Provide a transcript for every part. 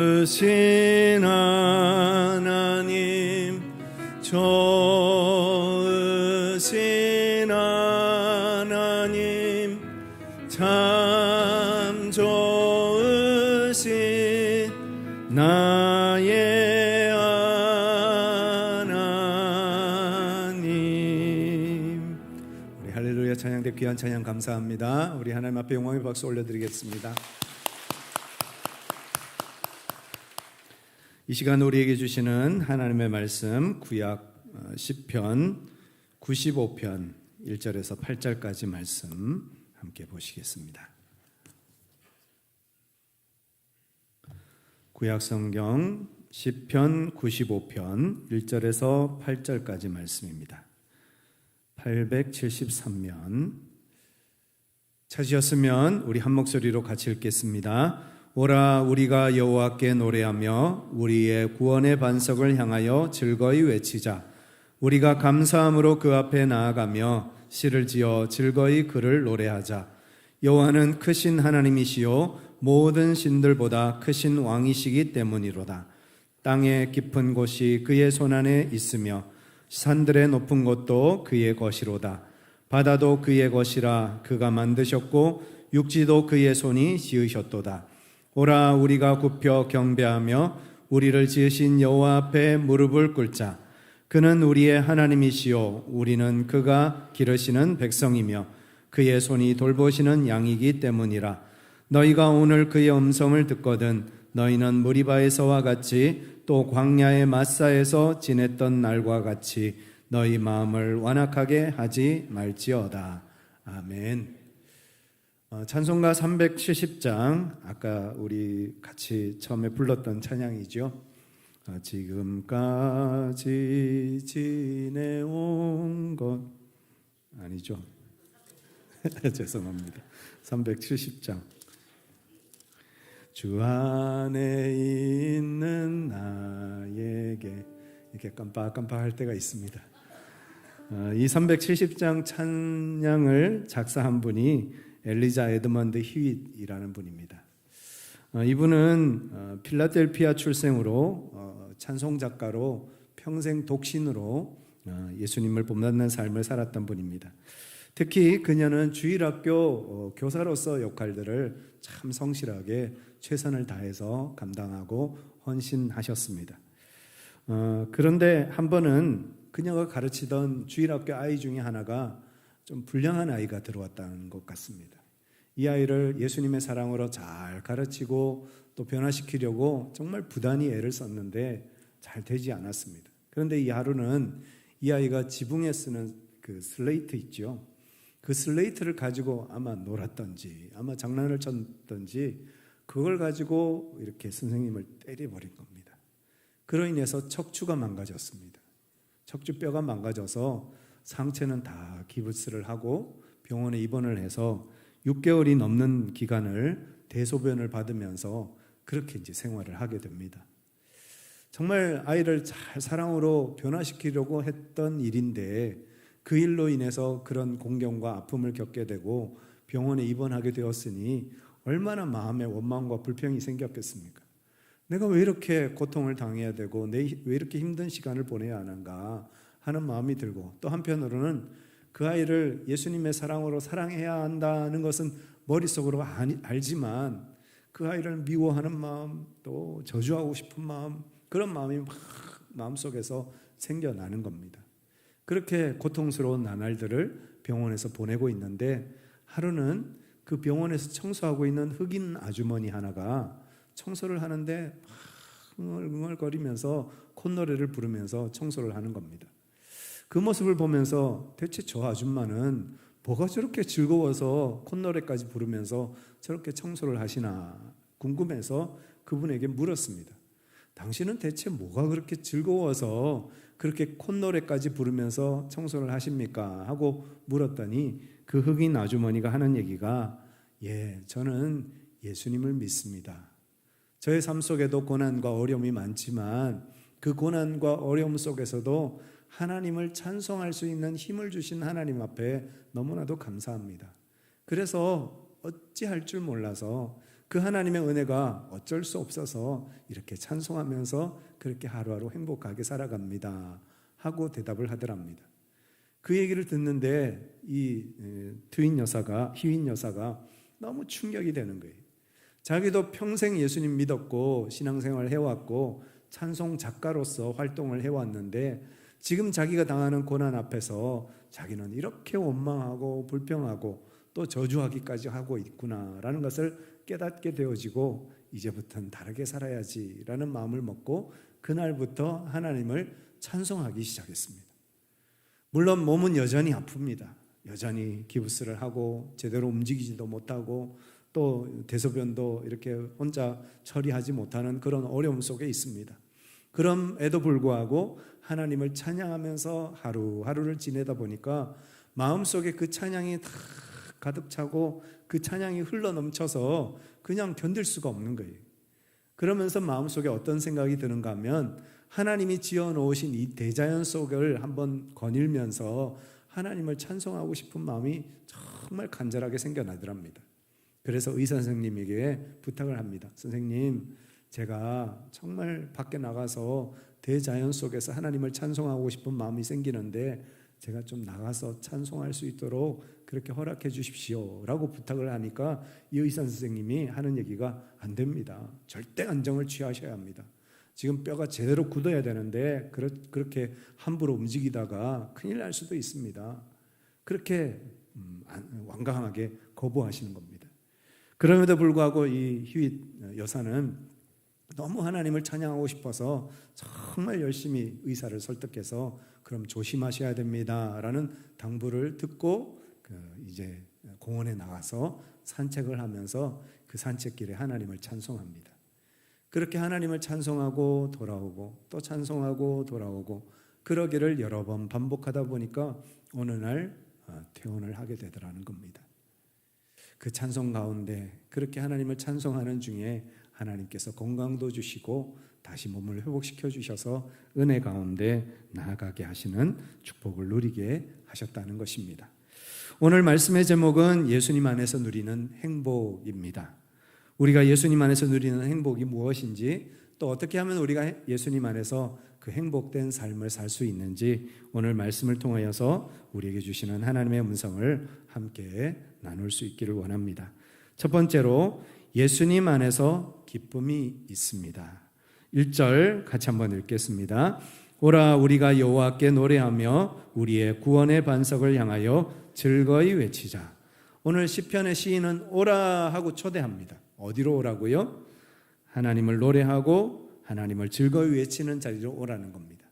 좋으신 하나님, 좋으신 하나님, 참 좋으신 나의 하나님. 우리 할렐루야 찬양대 귀한 찬양 감사합니다. 우리 하나님 앞에 영광의 박수 올려드리겠습니다. 이 시간 우리에게 주시는 하나님의 말씀 구약 시편 95편 1절에서 8절까지 말씀 함께 보시겠습니다. 구약 성경 시편 95편 1절에서 8절까지 말씀입니다. 873면 찾으셨으면 우리 한 목소리로 같이 읽겠습니다. 오라 우리가 여호와께 노래하며 우리의 구원의 반석을 향하여 즐거이 외치자. 우리가 감사함으로 그 앞에 나아가며 시를 지어 즐거이 그를 노래하자. 여호와는 크신 하나님이시요 모든 신들보다 크신 왕이시기 때문이로다. 땅의 깊은 곳이 그의 손안에 있으며 산들의 높은 곳도 그의 것이로다. 바다도 그의 것이라 그가 만드셨고 육지도 그의 손이 지으셨도다. 오라 우리가 굽혀 경배하며 우리를 지으신 여호와 앞에 무릎을 꿇자. 그는 우리의 하나님이시요 우리는 그가 기르시는 백성이며 그의 손이 돌보시는 양이기 때문이라. 너희가 오늘 그의 음성을 듣거든 너희는 무리바에서와 같이 또 광야의 마사에서 지냈던 날과 같이 너희 마음을 완악하게 하지 말지어다. 아멘. 찬송가 370장, 아까 우리 같이 처음에 불렀던 찬양이죠. 지금까지 지내온 것 아니죠. 죄송합니다. 370장. 주 안에 있는 나에게 이렇게 깜빡깜빡할 때가 있습니다. 이 370장 찬양을 작사한 분이 엘리자 에드먼드 히윗이라는 분입니다. 이분은 필라델피아 출생으로 찬송 작가로 평생 독신으로 예수님을 본받는 삶을 살았던 분입니다. 특히 그녀는 주일학교 교사로서 역할들을 참 성실하게 최선을 다해서 감당하고 헌신하셨습니다. 그런데 한 번은 그녀가 가르치던 주일학교 아이 중에 하나가 좀 불량한 아이가 들어왔다는 것 같습니다. 이 아이를 예수님의 사랑으로 잘 가르치고 또 변화시키려고 정말 부단히 애를 썼는데 잘 되지 않았습니다. 그런데 이 하루는 이 아이가 지붕에 쓰는 그 슬레이트 있죠. 그 슬레이트를 가지고 아마 놀았던지 아마 장난을 쳤던지 그걸 가지고 이렇게 선생님을 때려버린 겁니다. 그로 인해서 척추가 망가졌습니다. 척추뼈가 망가져서 상체는 다 기부스를 하고 병원에 입원을 해서 6개월이 넘는 기간을 대소변을 받으면서 그렇게 이제 생활을 하게 됩니다. 정말 아이를 잘 사랑으로 변화시키려고 했던 일인데 그 일로 인해서 그런 공경과 아픔을 겪게 되고 병원에 입원하게 되었으니 얼마나 마음에 원망과 불평이 생겼겠습니까? 내가 왜 이렇게 고통을 당해야 되고 왜 이렇게 힘든 시간을 보내야 하는가 하는 마음이 들고 또 한편으로는 그 아이를 예수님의 사랑으로 사랑해야 한다는 것은 머릿속으로 알지만 그 아이를 미워하는 마음 또 저주하고 싶은 마음 그런 마음이 막 마음속에서 생겨나는 겁니다. 그렇게 고통스러운 나날들을 병원에서 보내고 있는데 하루는 그 병원에서 청소하고 있는 흑인 아주머니 하나가 청소를 하는데 막 응얼거리면서 콧노래를 부르면서 청소를 하는 겁니다. 그 모습을 보면서 대체 저 아줌마는 뭐가 저렇게 즐거워서 콧노래까지 부르면서 저렇게 청소를 하시나 궁금해서 그분에게 물었습니다. 당신은 대체 뭐가 그렇게 즐거워서 그렇게 콧노래까지 부르면서 청소를 하십니까? 하고 물었더니 그 흑인 아주머니가 하는 얘기가 저는 예수님을 믿습니다. 저의 삶 속에도 고난과 어려움이 많지만 그 고난과 어려움 속에서도 하나님을 찬송할 수 있는 힘을 주신 하나님 앞에 너무나도 감사합니다. 그래서 어찌할 줄 몰라서 그 하나님의 은혜가 어쩔 수 없어서 이렇게 찬송하면서 그렇게 하루하루 행복하게 살아갑니다 하고 대답을 하더랍니다. 그 얘기를 듣는데 이 휘인 여사가 너무 충격이 되는 거예요. 자기도 평생 예수님 믿었고 신앙생활을 해왔고 찬송 작가로서 활동을 해왔는데 지금 자기가 당하는 고난 앞에서 자기는 이렇게 원망하고 불평하고 또 저주하기까지 하고 있구나라는 것을 깨닫게 되어지고 이제부터는 다르게 살아야지라는 마음을 먹고 그날부터 하나님을 찬송하기 시작했습니다. 물론 몸은 여전히 아픕니다. 여전히 기부스를 하고 제대로 움직이지도 못하고 또 대소변도 이렇게 혼자 처리하지 못하는 그런 어려움 속에 있습니다. 그럼에도 불구하고 하나님을 찬양하면서 하루하루를 지내다 보니까 마음속에 그 찬양이 다 가득 차고 그 찬양이 흘러넘쳐서 그냥 견딜 수가 없는 거예요. 그러면서 마음속에 어떤 생각이 드는가 하면 하나님이 지어놓으신 이 대자연 속을 한번 거닐면서 하나님을 찬송하고 싶은 마음이 정말 간절하게 생겨나더랍니다. 그래서 의사 선생님에게 부탁을 합니다. 선생님, 제가 정말 밖에 나가서 대자연 속에서 하나님을 찬송하고 싶은 마음이 생기는데 제가 좀 나가서 찬송할 수 있도록 그렇게 허락해 주십시오 라고 부탁을 하니까 이 의사 선생님이 하는 얘기가 안 됩니다. 절대 안정을 취하셔야 합니다. 지금 뼈가 제대로 굳어야 되는데 그렇게 함부로 움직이다가 큰일 날 수도 있습니다. 그렇게 완강하게 거부하시는 겁니다. 그럼에도 불구하고 이 휘잇 여사는 너무 하나님을 찬양하고 싶어서 정말 열심히 의사를 설득해서 그럼 조심하셔야 됩니다라는 당부를 듣고 이제 공원에 나가서 산책을 하면서 그 산책길에 하나님을 찬송합니다. 그렇게 하나님을 찬송하고 돌아오고 또 찬송하고 돌아오고 그러기를 여러 번 반복하다 보니까 어느 날 퇴원을 하게 되더라는 겁니다. 그 찬송 가운데 그렇게 하나님을 찬송하는 중에 하나님께서 건강도 주시고 다시 몸을 회복시켜 주셔서 은혜 가운데 나아가게 하시는 축복을 누리게 하셨다는 것입니다. 오늘 말씀의 제목은 예수님 안에서 누리는 행복입니다. 우리가 예수님 안에서 누리는 행복이 무엇인지 또 어떻게 하면 우리가 예수님 안에서 그 행복된 삶을 살 수 있는지 오늘 말씀을 통하여서 우리에게 주시는 하나님의 음성을 함께 나눌 수 있기를 원합니다. 첫 번째로 예수님 안에서 기쁨이 있습니다. 1절 같이 한번 읽겠습니다. 오라 우리가 여호와께 노래하며 우리의 구원의 반석을 향하여 즐거이 외치자. 오늘 시편의 시인은 오라 하고 초대합니다. 어디로 오라고요? 하나님을 노래하고 하나님을 즐거이 외치는 자리로 오라는 겁니다.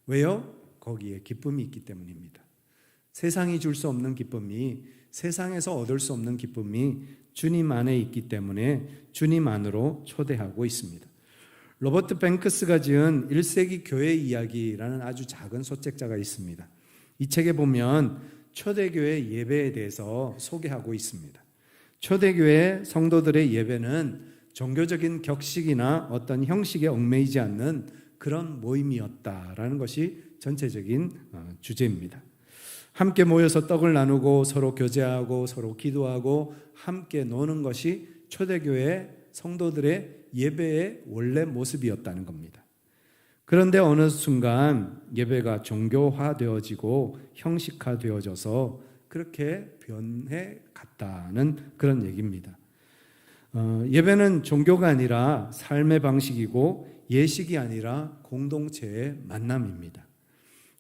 왜요? 거기에 기쁨이 있기 때문입니다. 세상이 줄 수 없는 기쁨이, 세상에서 얻을 수 없는 기쁨이 주님 안에 있기 때문에 주님 안으로 초대하고 있습니다. 로버트 뱅크스가 지은 1세기 교회 이야기라는 아주 작은 소책자가 있습니다. 이 책에 보면 초대교회 예배에 대해서 소개하고 있습니다. 초대교회 성도들의 예배는 종교적인 격식이나 어떤 형식에 얽매이지 않는 그런 모임이었다라는 것이 전체적인 주제입니다. 함께 모여서 떡을 나누고 서로 교제하고 서로 기도하고 함께 노는 것이 초대교회 성도들의 예배의 원래 모습이었다는 겁니다. 그런데 어느 순간 예배가 종교화되어지고 형식화되어져서 그렇게 변해 갔다는 그런 얘기입니다. 예배는 종교가 아니라 삶의 방식이고 예식이 아니라 공동체의 만남입니다.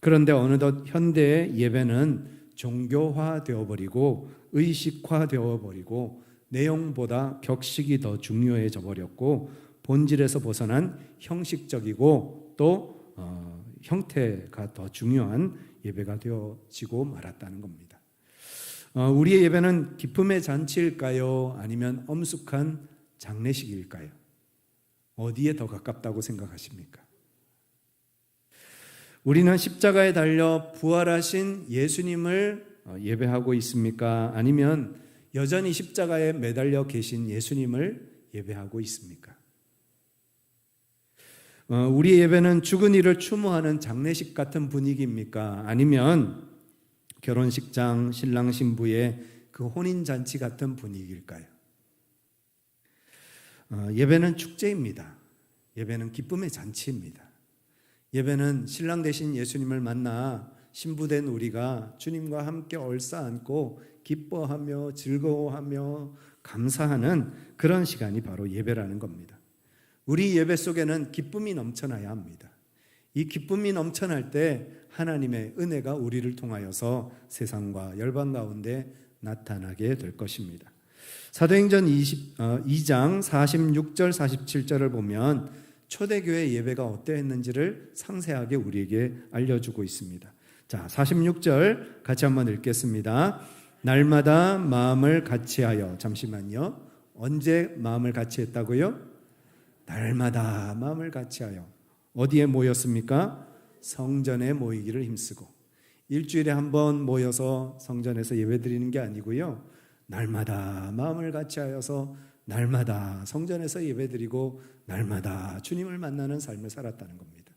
그런데 어느덧 현대의 예배는 종교화되어버리고 의식화되어버리고 내용보다 격식이 더 중요해져 버렸고 본질에서 벗어난 형식적이고 또 형태가 더 중요한 예배가 되어지고 말았다는 겁니다. 우리의 예배는 기쁨의 잔치일까요? 아니면 엄숙한 장례식일까요? 어디에 더 가깝다고 생각하십니까? 우리는 십자가에 달려 부활하신 예수님을 예배하고 있습니까? 아니면 여전히 십자가에 매달려 계신 예수님을 예배하고 있습니까? 우리의 예배는 죽은 이를 추모하는 장례식 같은 분위기입니까? 아니면 결혼식장 신랑 신부의 그 혼인잔치 같은 분위기일까요? 예배는 축제입니다. 예배는 기쁨의 잔치입니다. 예배는 신랑 되신 예수님을 만나 신부된 우리가 주님과 함께 얼싸안고 기뻐하며 즐거워하며 감사하는 그런 시간이 바로 예배라는 겁니다. 우리 예배 속에는 기쁨이 넘쳐나야 합니다. 이 기쁨이 넘쳐날 때 하나님의 은혜가 우리를 통하여서 세상과 열방 가운데 나타나게 될 것입니다. 사도행전 2장 46절 47절을 보면 초대교회 예배가 어떠했는지를 상세하게 우리에게 알려주고 있습니다. 자, 46절 같이 한번 읽겠습니다. 날마다 마음을 같이하여, 잠시만요. 언제 마음을 같이했다고요? 날마다 마음을 같이하여. 어디에 모였습니까? 성전에 모이기를 힘쓰고. 일주일에 한 번 모여서 성전에서 예배드리는 게 아니고요. 날마다 마음을 같이하여서 날마다 성전에서 예배드리고 날마다 주님을 만나는 삶을 살았다는 겁니다.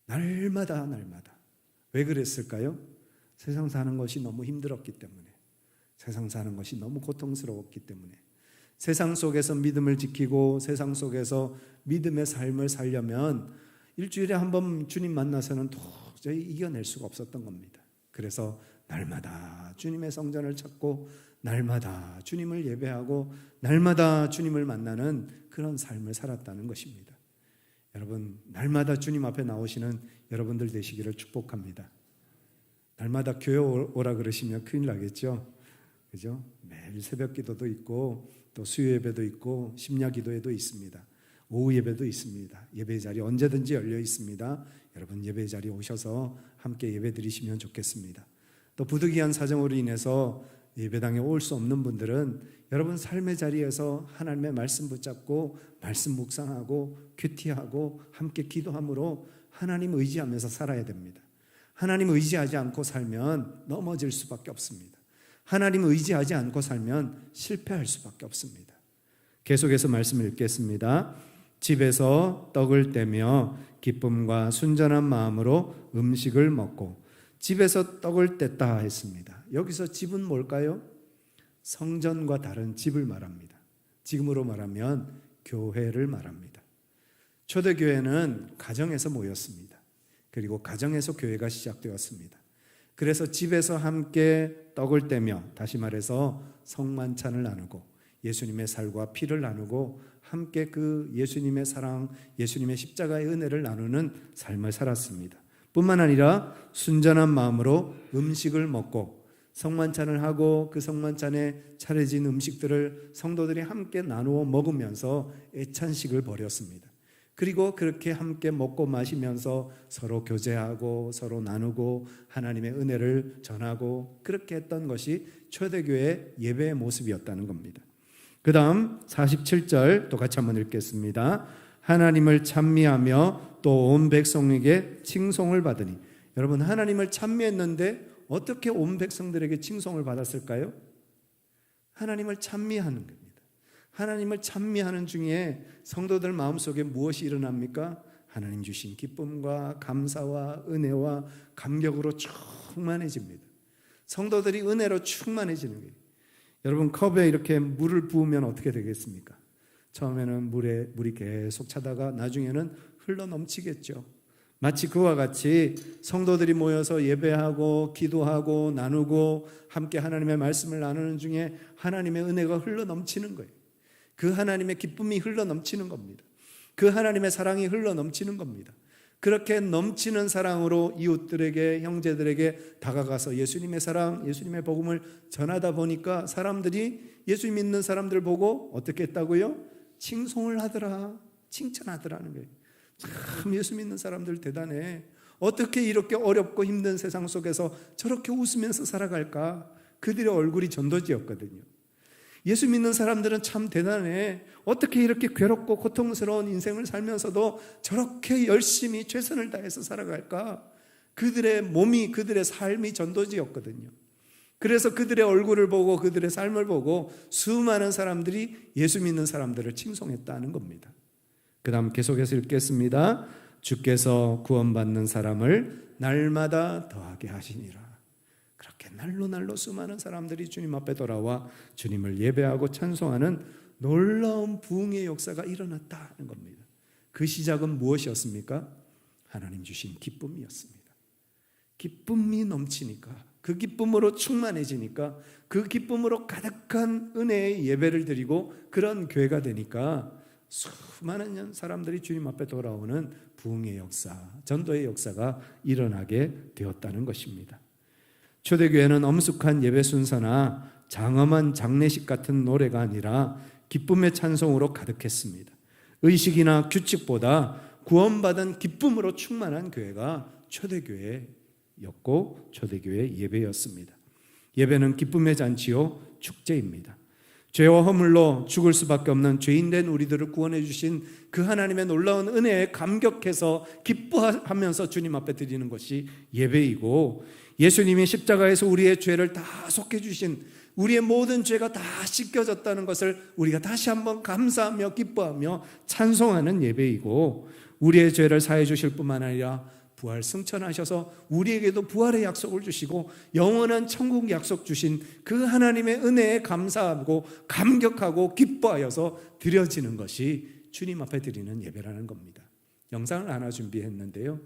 날마다. 왜 그랬을까요? 세상 사는 것이 너무 힘들었기 때문에, 세상 사는 것이 너무 고통스러웠기 때문에, 세상 속에서 믿음을 지키고 세상 속에서 믿음의 삶을 살려면 일주일에 한 번 주님 만나서는 도저히 이겨낼 수가 없었던 겁니다. 그래서 날마다 주님의 성전을 찾고 날마다 주님을 예배하고 날마다 주님을 만나는 그런 삶을 살았다는 것입니다. 여러분, 날마다 주님 앞에 나오시는 여러분들 되시기를 축복합니다. 날마다 교회 오라 그러시면 큰일 나겠죠. 그죠? 매일 새벽 기도도 있고 또 수요 예배도 있고 심야 기도회도 있습니다. 오후 예배도 있습니다. 예배 자리 언제든지 열려 있습니다. 여러분 예배 자리 오셔서 함께 예배 드리시면 좋겠습니다. 또 부득이한 사정으로 인해서 예배당에 올 수 없는 분들은 여러분 삶의 자리에서 하나님의 말씀 붙잡고 말씀 묵상하고 큐티하고 함께 기도함으로 하나님 의지하면서 살아야 됩니다. 하나님 의지하지 않고 살면 넘어질 수밖에 없습니다. 하나님 의지하지 않고 살면 실패할 수밖에 없습니다. 계속해서 말씀을 읽겠습니다. 집에서 떡을 떼며 기쁨과 순전한 마음으로 음식을 먹고. 집에서 떡을 뗐다 했습니다. 여기서 집은 뭘까요? 성전과 다른 집을 말합니다. 지금으로 말하면 교회를 말합니다. 초대교회는 가정에서 모였습니다. 그리고 가정에서 교회가 시작되었습니다. 그래서 집에서 함께 떡을 떼며, 다시 말해서 성만찬을 나누고 예수님의 살과 피를 나누고 함께 그 예수님의 사랑, 예수님의 십자가의 은혜를 나누는 삶을 살았습니다. 뿐만 아니라 순전한 마음으로 음식을 먹고 성만찬을 하고 그 성만찬에 차려진 음식들을 성도들이 함께 나누어 먹으면서 애찬식을 벌였습니다. 그리고 그렇게 함께 먹고 마시면서 서로 교제하고 서로 나누고 하나님의 은혜를 전하고 그렇게 했던 것이 초대교회의 예배의 모습이었다는 겁니다. 그 다음 47절 또 같이 한번 읽겠습니다. 하나님을 찬미하며 또 온 백성에게 칭송을 받으니. 여러분, 하나님을 찬미했는데 어떻게 온 백성들에게 칭송을 받았을까요? 하나님을 찬미하는 겁니다. 하나님을 찬미하는 중에 성도들 마음속에 무엇이 일어납니까? 하나님 주신 기쁨과 감사와 은혜와 감격으로 충만해집니다. 성도들이 은혜로 충만해지는 거예요. 여러분, 컵에 이렇게 물을 부으면 어떻게 되겠습니까? 처음에는 물이 계속 차다가 나중에는 흘러 넘치겠죠. 마치 그와 같이 성도들이 모여서 예배하고 기도하고 나누고 함께 하나님의 말씀을 나누는 중에 하나님의 은혜가 흘러 넘치는 거예요. 그 하나님의 기쁨이 흘러 넘치는 겁니다. 그 하나님의 사랑이 흘러 넘치는 겁니다. 그렇게 넘치는 사랑으로 이웃들에게, 형제들에게 다가가서 예수님의 사랑, 예수님의 복음을 전하다 보니까 사람들이 예수 믿는 사람들 보고 어떻게 했다고요? 칭송을 하더라, 칭찬하더라는 거예요. 참 예수 믿는 사람들 대단해. 어떻게 이렇게 어렵고 힘든 세상 속에서 저렇게 웃으면서 살아갈까? 그들의 얼굴이 전도지였거든요. 예수 믿는 사람들은 참 대단해. 어떻게 이렇게 괴롭고 고통스러운 인생을 살면서도 저렇게 열심히 최선을 다해서 살아갈까? 그들의 몸이, 그들의 삶이 전도지였거든요. 그래서 그들의 얼굴을 보고 그들의 삶을 보고 수많은 사람들이 예수 믿는 사람들을 칭송했다는 겁니다. 그 다음 계속해서 읽겠습니다. 주께서 구원받는 사람을 날마다 더하게 하시니라. 그렇게 날로 수많은 사람들이 주님 앞에 돌아와 주님을 예배하고 찬송하는 놀라운 부흥의 역사가 일어났다는 겁니다. 그 시작은 무엇이었습니까? 하나님 주신 기쁨이었습니다. 기쁨이 넘치니까, 그 기쁨으로 충만해지니까, 그 기쁨으로 가득한 은혜의 예배를 드리고 그런 교회가 되니까 수많은 사람들이 주님 앞에 돌아오는 부흥의 역사, 전도의 역사가 일어나게 되었다는 것입니다. 초대교회는 엄숙한 예배 순서나 장엄한 장례식 같은 노래가 아니라 기쁨의 찬송으로 가득했습니다. 의식이나 규칙보다 구원받은 기쁨으로 충만한 교회가 초대교회였고 초대교회 예배였습니다. 예배는 기쁨의 잔치요 축제입니다. 죄와 허물로 죽을 수밖에 없는 죄인된 우리들을 구원해 주신 그 하나님의 놀라운 은혜에 감격해서 기뻐하면서 주님 앞에 드리는 것이 예배이고, 예수님이 십자가에서 우리의 죄를 다 속해 주신, 우리의 모든 죄가 다 씻겨졌다는 것을 우리가 다시 한번 감사하며 기뻐하며 찬송하는 예배이고, 우리의 죄를 사해 주실 뿐만 아니라 부활 승천하셔서 우리에게도 부활의 약속을 주시고 영원한 천국 약속 주신 그 하나님의 은혜에 감사하고 감격하고 기뻐하여서 드려지는 것이 주님 앞에 드리는 예배라는 겁니다. 영상을 하나 준비했는데요,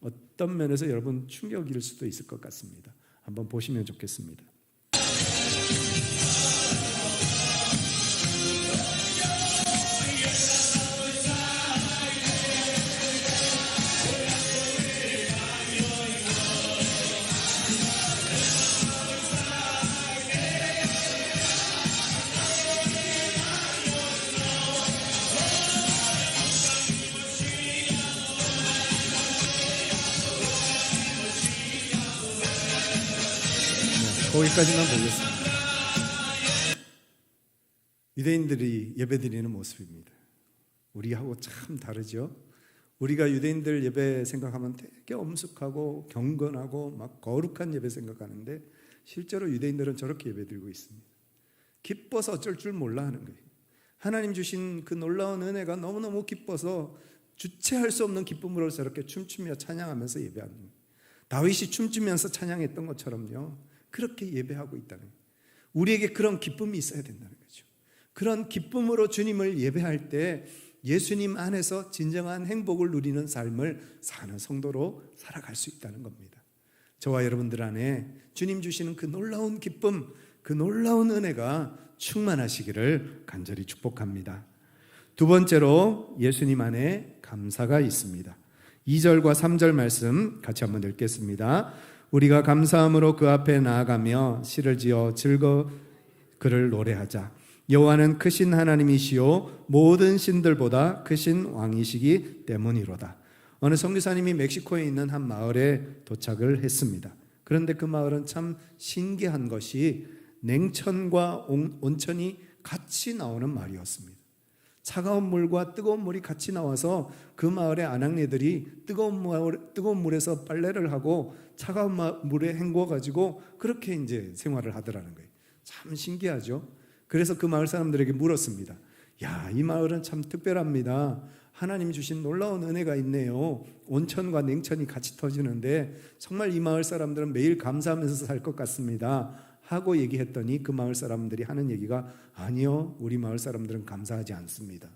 어떤 면에서 여러분 충격일 수도 있을 것 같습니다. 한번 보시면 좋겠습니다. 거기까지만 보겠습니다. 유대인들이 예배드리는 모습입니다. 우리하고 참 다르죠. 우리가 유대인들 예배 생각하면 되게 엄숙하고 경건하고 막 거룩한 예배 생각하는데, 실제로 유대인들은 저렇게 예배드리고 있습니다. 기뻐서 어쩔 줄 몰라 하는 거예요. 하나님 주신 그 놀라운 은혜가 너무너무 기뻐서 주체할 수 없는 기쁨으로 저렇게 춤추며 찬양하면서 예배하는 거예요. 다윗이 춤추면서 찬양했던 것처럼요, 그렇게 예배하고 있다는 거예요. 우리에게 그런 기쁨이 있어야 된다는 거죠. 그런 기쁨으로 주님을 예배할 때 예수님 안에서 진정한 행복을 누리는 삶을 사는 성도로 살아갈 수 있다는 겁니다. 저와 여러분들 안에 주님 주시는 그 놀라운 기쁨, 그 놀라운 은혜가 충만하시기를 간절히 축복합니다. 두 번째로 예수님 안에 감사가 있습니다. 2절과 3절 말씀 같이 한번 읽겠습니다. 우리가 감사함으로 그 앞에 나아가며 시를 지어 즐거 그를 노래하자. 여호와는 크신 하나님이시요 모든 신들보다 크신 왕이시기 때문이로다. 어느 선교사님이 멕시코에 있는 한 마을에 도착을 했습니다. 그런데 그 마을은 참 신기한 것이 냉천과 온천이 같이 나오는 마을이었습니다. 차가운 물과 뜨거운 물이 같이 나와서 그 마을의 아낙네들이 뜨거운 물에서 빨래를 하고 차가운 물에 헹궈 가지고 그렇게 이제 생활을 하더라는 거예요. 참 신기하죠. 그래서 그 마을 사람들에게 물었습니다. 야, 이 마을은 참 특별합니다. 하나님 주신 놀라운 은혜가 있네요. 온천과 냉천이 같이 터지는데 정말 이 마을 사람들은 매일 감사하면서 살 것 같습니다 하고 얘기했더니, 그 마을 사람들이 하는 얘기가, 아니요, 우리 마을 사람들은 감사하지 않습니다.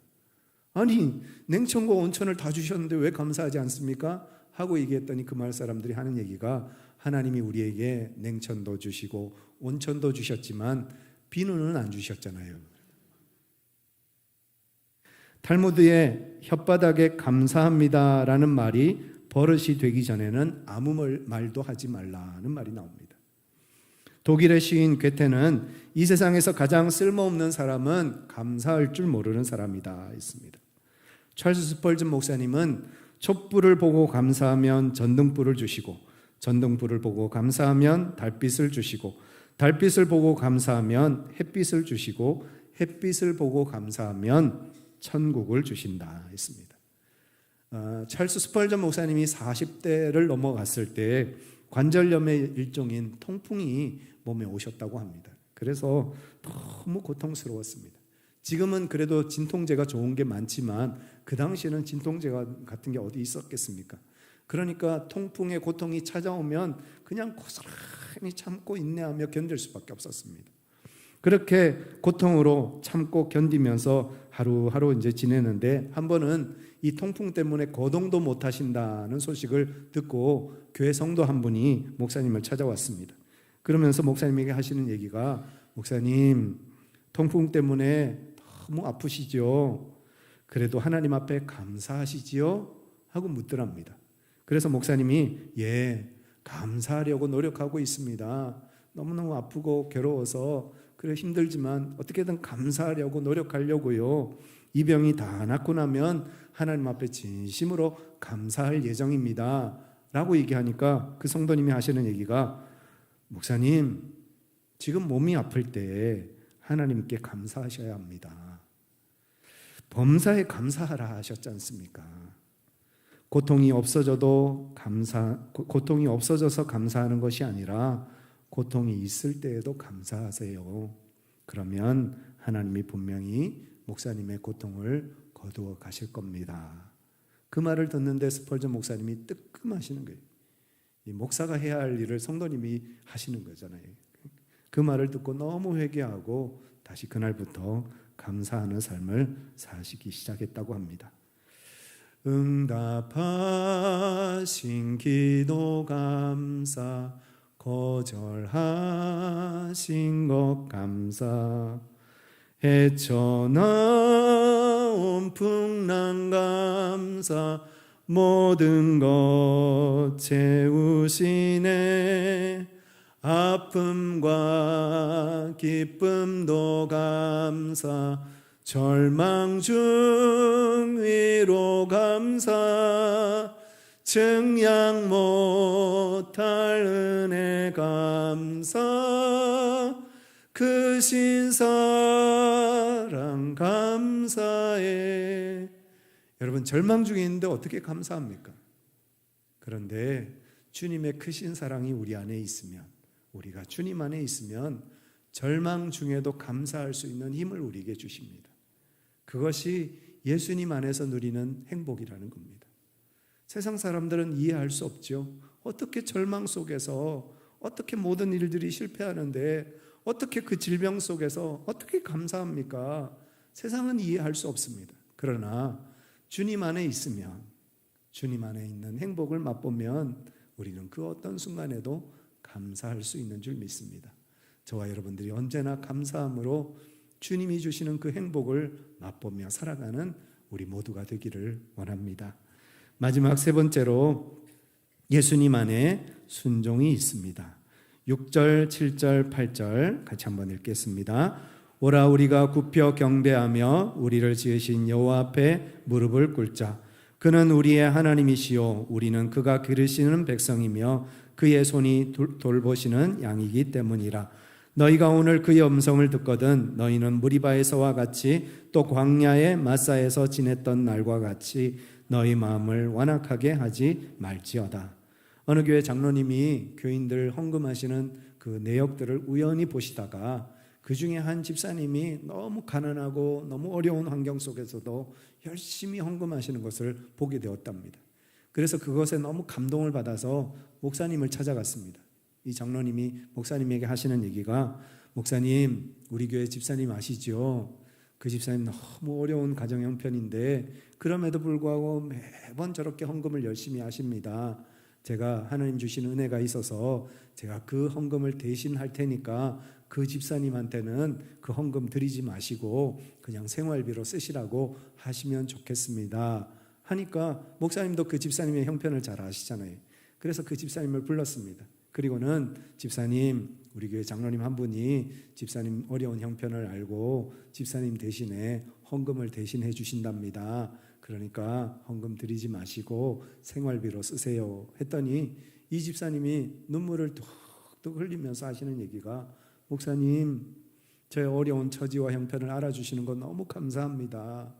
아니, 냉천과 온천을 다 주셨는데 왜 감사하지 않습니까? 하고 얘기했더니 그 마을 사람들이 하는 얘기가, 하나님이 우리에게 냉천도 주시고 온천도 주셨지만 비누는 안 주셨잖아요. 탈무드에 혓바닥에 감사합니다라는 말이 버릇이 되기 전에는 아무 말도 하지 말라는 말이 나옵니다. 독일의 시인 괴테는 이 세상에서 가장 쓸모없는 사람은 감사할 줄 모르는 사람이다 했습니다. 찰스 스펄전 목사님은 촛불을 보고 감사하면 전등불을 주시고, 전등불을 보고 감사하면 달빛을 주시고, 달빛을 보고 감사하면 햇빛을 주시고, 햇빛을 보고 감사하면 천국을 주신다 했습니다. 찰스 스펄전 목사님이 40대를 넘어갔을 때 관절염의 일종인 통풍이 몸에 오셨다고 합니다. 그래서 너무 고통스러웠습니다. 지금은 그래도 진통제가 좋은 게 많지만 그 당시에는 진통제 같은 게 어디 있었겠습니까? 그러니까 통풍의 고통이 찾아오면 그냥 고스란히 참고 인내하며 견딜 수밖에 없었습니다. 그렇게 고통으로 참고 견디면서 하루하루 이제 지내는데, 한 번은 이 통풍 때문에 거동도 못 하신다는 소식을 듣고 교회 성도 한 분이 목사님을 찾아왔습니다. 그러면서 목사님에게 하시는 얘기가, 목사님, 통풍 때문에 너무 아프시죠? 그래도 하나님 앞에 감사하시지요? 하고 묻더랍니다. 그래서 목사님이, 예, 감사하려고 노력하고 있습니다. 너무너무 아프고 괴로워서 그래 힘들지만 어떻게든 감사하려고 노력하려고요. 이 병이 다 낫고 나면 하나님 앞에 진심으로 감사할 예정입니다. 라고 얘기하니까 그 성도님이 하시는 얘기가, 목사님, 지금 몸이 아플 때 하나님께 감사하셔야 합니다. 범사에 감사하라 하셨지 않습니까? 고통이 없어져서 감사하는 것이 아니라 고통이 있을 때에도 감사하세요. 그러면 하나님이 분명히 목사님의 고통을 거두어 가실 겁니다. 그 말을 듣는데 스펄전 목사님이 뜨끔하시는 거예요. 이 목사가 해야 할 일을 성도님이 하시는 거잖아요. 그 말을 듣고 너무 회개하고 다시 그날부터 감사하는 삶을 사시기 시작했다고 합니다. 응답하신 기도 감사, 거절하신 것 감사, 헤쳐나온 풍랑 감사, 모든 것 채우시네. 아픔과 기쁨도 감사, 절망 중 위로 감사, 증량 못할 은혜 감사, 크신 사랑 감사해. 여러분, 절망 중에 있는데 어떻게 감사합니까? 그런데 주님의 크신 사랑이 우리 안에 있으면, 우리가 주님 안에 있으면 절망 중에도 감사할 수 있는 힘을 우리에게 주십니다. 그것이 예수님 안에서 누리는 행복이라는 겁니다. 세상 사람들은 이해할 수 없죠. 어떻게 절망 속에서, 어떻게 모든 일들이 실패하는데 어떻게 그 질병 속에서 어떻게 감사합니까? 세상은 이해할 수 없습니다. 그러나 주님 안에 있으면, 주님 안에 있는 행복을 맛보면 우리는 그 어떤 순간에도 감사할 수 있는 줄 믿습니다. 저와 여러분들이 언제나 감사함으로 주님이 주시는 그 행복을 맛보며 살아가는 우리 모두가 되기를 원합니다. 마지막 세 번째로, 예수님 안에 순종이 있습니다. 6절, 7절, 8절 같이 한번 읽겠습니다. 오라, 우리가 굽혀 경배하며 우리를 지으신 여호와 앞에 무릎을 꿇자. 그는 우리의 하나님이시요 우리는 그가 기르시는 백성이며 그의 손이 돌보시는 양이기 때문이라. 너희가 오늘 그의 음성을 듣거든 너희는 무리바에서와 같이 또 광야의 마사에서 지냈던 날과 같이 너희 마음을 완악하게 하지 말지어다. 어느 교회 장로님이 교인들 헌금하시는 그 내역들을 우연히 보시다가 그 중에 한 집사님이 너무 가난하고 너무 어려운 환경 속에서도 열심히 헌금하시는 것을 보게 되었답니다. 그래서 그것에 너무 감동을 받아서 목사님을 찾아갔습니다. 이 장로님이 목사님에게 하시는 얘기가, 목사님, 우리 교회 집사님 아시죠? 그 집사님 너무 어려운 가정 형편인데 그럼에도 불구하고 매번 저렇게 헌금을 열심히 하십니다. 제가 하나님 주신 은혜가 있어서 제가 그 헌금을 대신 할 테니까 그 집사님한테는 그 헌금 드리지 마시고 그냥 생활비로 쓰시라고 하시면 좋겠습니다 하니까, 목사님도 그 집사님의 형편을 잘 아시잖아요. 그래서 그 집사님을 불렀습니다. 그리고는, 집사님, 우리 교회 장로님 한 분이 집사님 어려운 형편을 알고 집사님 대신에 헌금을 대신해 주신답니다. 그러니까 헌금 드리지 마시고 생활비로 쓰세요 했더니, 이 집사님이 눈물을 뚝뚝 흘리면서 하시는 얘기가, 목사님, 저의 어려운 처지와 형편을 알아주시는 건 너무 감사합니다.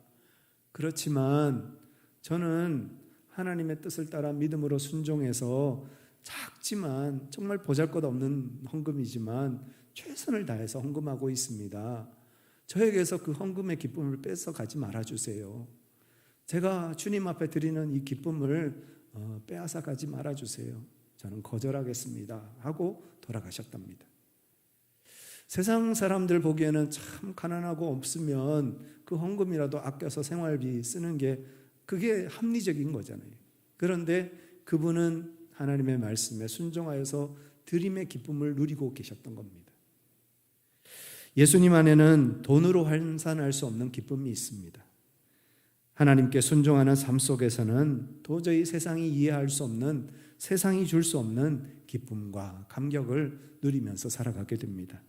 그렇지만 저는 하나님의 뜻을 따라 믿음으로 순종해서 작지만 정말 보잘것없는 헌금이지만 최선을 다해서 헌금하고 있습니다. 저에게서 그 헌금의 기쁨을 뺏어 가지 말아주세요. 제가 주님 앞에 드리는 이 기쁨을 빼앗아 가지 말아주세요. 저는 거절하겠습니다 하고 돌아가셨답니다. 세상 사람들 보기에는 참 가난하고 없으면 그 헌금이라도 아껴서 생활비 쓰는 게 그게 합리적인 거잖아요. 그런데 그분은 하나님의 말씀에 순종하여서 드림의 기쁨을 누리고 계셨던 겁니다. 예수님 안에는 돈으로 환산할 수 없는 기쁨이 있습니다. 하나님께 순종하는 삶 속에서는 도저히 세상이 이해할 수 없는, 세상이 줄 수 없는 기쁨과 감격을 누리면서 살아가게 됩니다.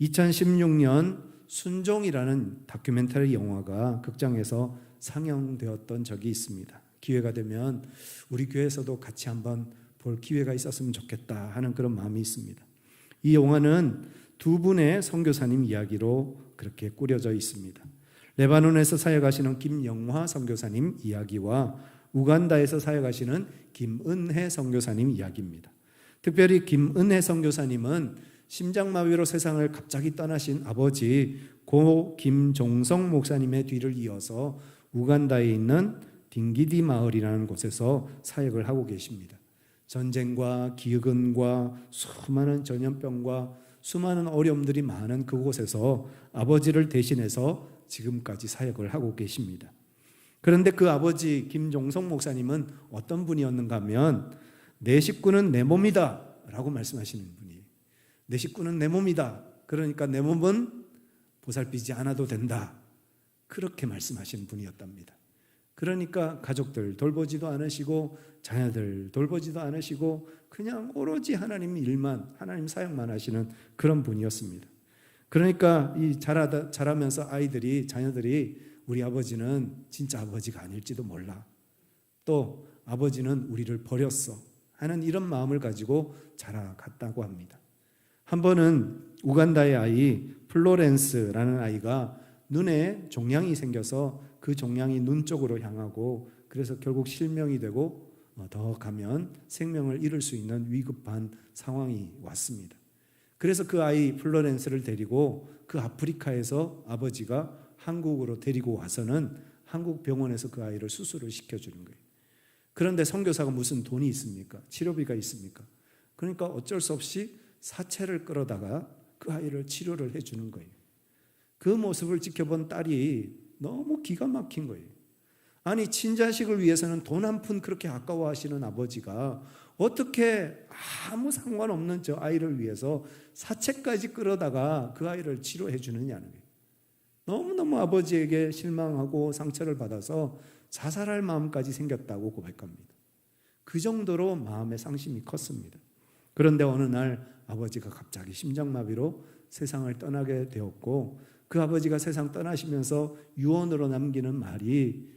2016년 순종이라는 다큐멘터리 영화가 극장에서 상영되었던 적이 있습니다. 기회가 되면 우리 교회에서도 같이 한번 볼 기회가 있었으면 좋겠다 하는 그런 마음이 있습니다. 이 영화는 두 분의 선교사님 이야기로 그렇게 꾸려져 있습니다. 레바논에서 사역하시는 김영화 선교사님 이야기와 우간다에서 사역하시는 김은혜 선교사님 이야기입니다. 특별히 김은혜 선교사님은 심장마비로 세상을 갑자기 떠나신 아버지 고 김종성 목사님의 뒤를 이어서 우간다에 있는 딩기디 마을이라는 곳에서 사역을 하고 계십니다. 전쟁과 기근과 수많은 전염병과 수많은 어려움들이 많은 그곳에서 아버지를 대신해서 지금까지 사역을 하고 계십니다. 그런데 그 아버지 김종성 목사님은 어떤 분이었는가 하면 내 식구는 내 몸이다 라고 말씀하시는 분이에요. 내 식구는 내 몸이다. 그러니까 내 몸은 보살피지 않아도 된다. 그렇게 말씀하시는 분이었답니다. 그러니까 가족들 돌보지도 않으시고 자녀들 돌보지도 않으시고 그냥 오로지 하나님 일만, 하나님 사역만 하시는 그런 분이었습니다. 그러니까 이 자라면서 아이들이, 자녀들이 우리 아버지는 진짜 아버지가 아닐지도 몰라. 또 아버지는 우리를 버렸어 하는 이런 마음을 가지고 자라갔다고 합니다. 한 번은 우간다의 아이 플로렌스라는 아이가 눈에 종양이 생겨서 그 종양이 눈 쪽으로 향하고 그래서 결국 실명이 되고 더 가면 생명을 잃을 수 있는 위급한 상황이 왔습니다. 그래서 그 아이 플로렌스를 데리고 그 아프리카에서 아버지가 한국으로 데리고 와서는 한국 병원에서 그 아이를 수술을 시켜주는 거예요. 그런데 선교사가 무슨 돈이 있습니까? 치료비가 있습니까? 그러니까 어쩔 수 없이 사채를 끌어다가 그 아이를 치료를 해주는 거예요. 그 모습을 지켜본 딸이 너무 기가 막힌 거예요. 아니 친자식을 위해서는 돈 한 푼 그렇게 아까워하시는 아버지가 어떻게 아무 상관없는 저 아이를 위해서 사채까지 끌어다가 그 아이를 치료해 주느냐는 거예요. 너무너무 아버지에게 실망하고 상처를 받아서 자살할 마음까지 생겼다고 고백합니다. 그 정도로 마음의 상심이 컸습니다. 그런데 어느 날 아버지가 갑자기 심장마비로 세상을 떠나게 되었고 그 아버지가 세상 떠나시면서 유언으로 남기는 말이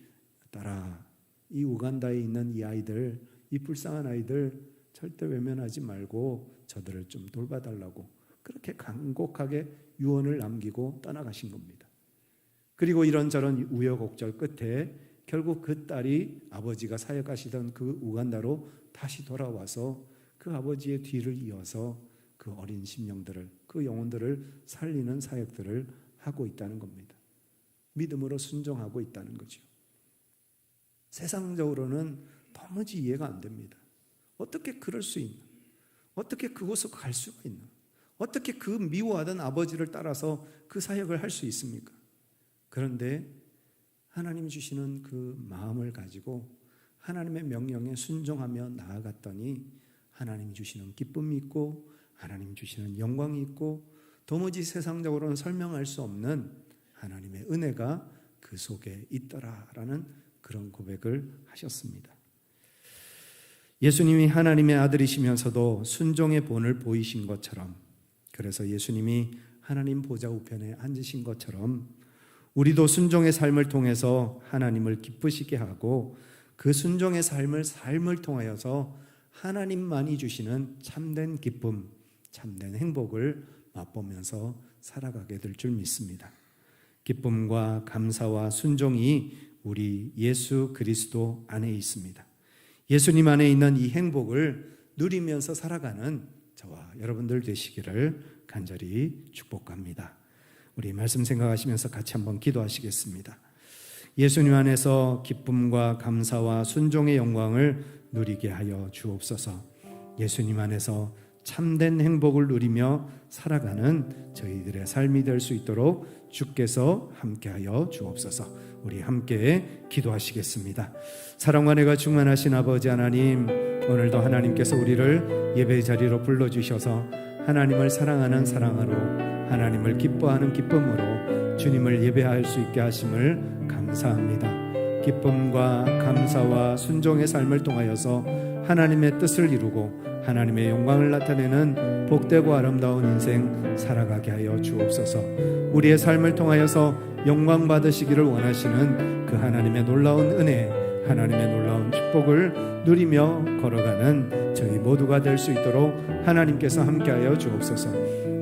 딸아, 이 우간다에 있는 이 아이들, 이 불쌍한 아이들 절대 외면하지 말고 저들을 좀 돌봐달라고 그렇게 간곡하게 유언을 남기고 떠나가신 겁니다. 그리고 이런저런 우여곡절 끝에 결국 그 딸이 아버지가 사역하시던 그 우간다로 다시 돌아와서 그 아버지의 뒤를 이어서 그 어린 심령들을, 그 영혼들을 살리는 사역들을 하고 있다는 겁니다. 믿음으로 순종하고 있다는 거죠. 세상적으로는 도무지 이해가 안 됩니다. 어떻게 그럴 수 있나? 어떻게 그곳을 갈 수가 있나? 어떻게 그 미워하던 아버지를 따라서 그 사역을 할 수 있습니까? 그런데 하나님 주시는 그 마음을 가지고 하나님의 명령에 순종하며 나아갔더니 하나님 주시는 기쁨이 있고 하나님 주시는 영광이 있고 도무지 세상적으로는 설명할 수 없는 하나님의 은혜가 그 속에 있더라라는 그런 고백을 하셨습니다. 예수님이 하나님의 아들이시면서도 순종의 본을 보이신 것처럼, 그래서 예수님이 하나님 보좌 우편에 앉으신 것처럼 우리도 순종의 삶을 통해서 하나님을 기쁘시게 하고 그 순종의 삶을 통하여서 하나님만이 주시는 참된 기쁨, 참된 행복을 맛보면서 살아가게 될 줄 믿습니다. 기쁨과 감사와 순종이 우리 예수 그리스도 안에 있습니다. 예수님 안에 있는 이 행복을 누리면서 살아가는 저와 여러분들 되시기를 간절히 축복합니다. 우리 말씀 생각하시면서 같이 한번 기도하시겠습니다. 예수님 안에서 기쁨과 감사와 순종의 영광을 누리게 하여 주옵소서. 예수님 안에서 참된 행복을 누리며 살아가는 저희들의 삶이 될 수 있도록 주께서 함께하여 주옵소서. 우리 함께 기도하시겠습니다. 사랑과 은혜가 충만하신 아버지 하나님, 오늘도 하나님께서 우리를 예배 자리로 불러주셔서 하나님을 사랑하는 사랑으로, 하나님을 기뻐하는 기쁨으로 주님을 예배할 수 있게 하심을 감사합니다. 기쁨과 감사와 순종의 삶을 통하여서 하나님의 뜻을 이루고 하나님의 영광을 나타내는 복되고 아름다운 인생 살아가게 하여 주옵소서. 우리의 삶을 통하여서 영광 받으시기를 원하시는 그 하나님의 놀라운 은혜, 하나님의 놀라운 축복을 누리며 걸어가는 저희 모두가 될 수 있도록 하나님께서 함께하여 주옵소서.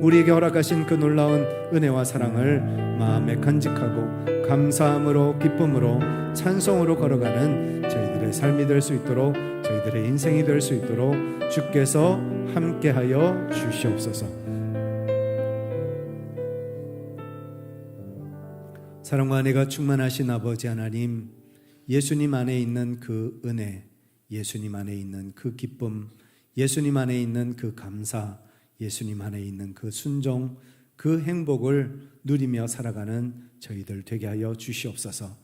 우리에게 허락하신 그 놀라운 은혜와 사랑을 마음에 간직하고 감사함으로, 기쁨으로, 찬송으로 걸어가는 저희들의 삶이 될 수 있도록, 저희들의 인생이 될 수 있도록 주께서 함께하여 주시옵소서. 사랑과 은혜가 충만하신 아버지 하나님, 예수님 안에 있는 그 은혜, 예수님 안에 있는 그 기쁨, 예수님 안에 있는 그 감사, 예수님 안에 있는 그 순종, 그 행복을 누리며 살아가는 저희들 되게 하여 주시옵소서.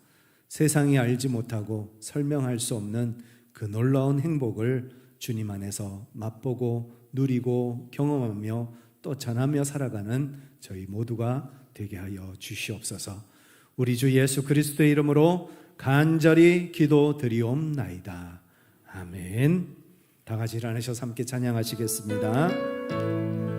세상이 알지 못하고 설명할 수 없는 그 놀라운 행복을 주님 안에서 맛보고 누리고 경험하며 또 전하며 살아가는 저희 모두가 되게 하여 주시옵소서. 우리 주 예수 그리스도의 이름으로 간절히 기도드리옵나이다. 아멘. 다 같이 일어나셔서 함께 찬양하시겠습니다.